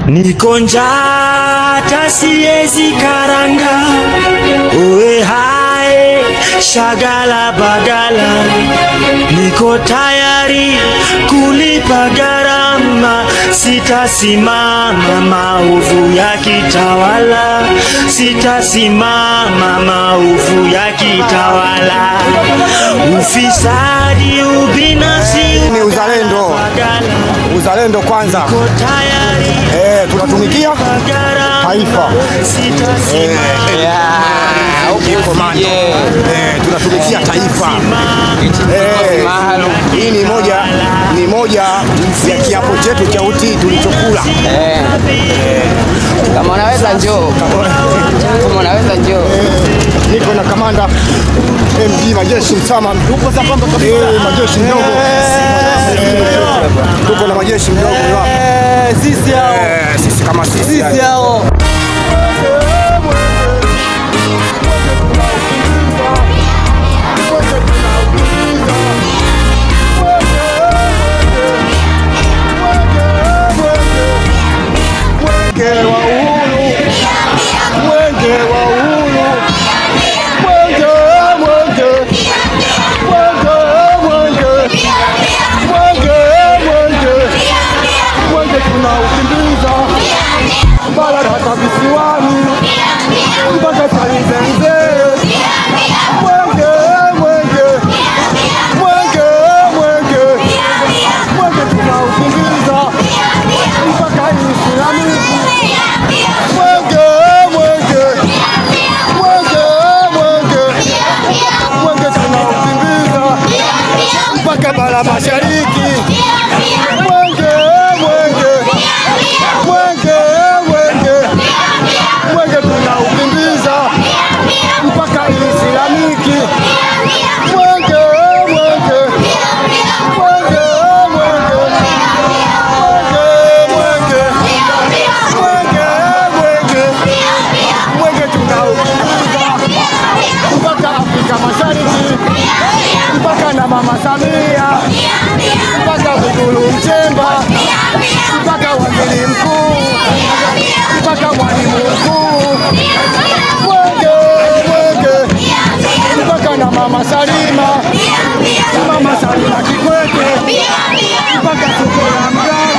Niko njaa hata siwezi karanga, uwe hai shagala bagala, niko tayari kulipa gharama, sitasimama maovu ya kitawala, sitasimama maovu ya kitawala, ufisadi, ubinafsi ni uzalendo. Uzalendo kwanza. Tunatumikia taifa. Tunatumikia taifa. Hii ni moja ya kiapo chetu cha utii tulichokula. Kama unaweza njoo. Kama unaweza njoo. Niko na kamanda MG Majeshi Msama. Tuko sambamba kabisa. Majeshi mdogo. Tuko na majeshi mdogo hapa. Sisi hao. Sisi kama sisi hao. Mashariki mwenge mwenge mwenge mwenge mwenge tunaukimbiza mpaka Islamiki mwenge mwenge mwenge mwenge mwenge mwenge mwenge mwenge tunaukimbiza mpaka Afrika Mashariki mpaka na Mama Samia mpaka Mwigulu Nchemba mpaka waziri mkuu mpaka mwalimu mkuu mwenge mwenge mpaka na Mama Salima Kikwete mpaka Subira Mgani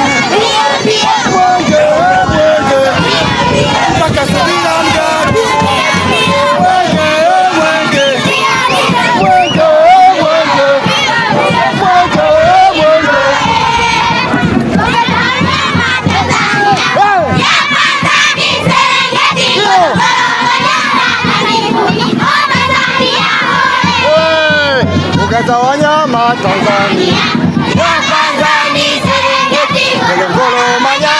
mwenge mwenge mpaka Subira Mgani mwenge mwenge mwenge za wanyama Tanzania, Serengeti, Ngorongoro, Manyara.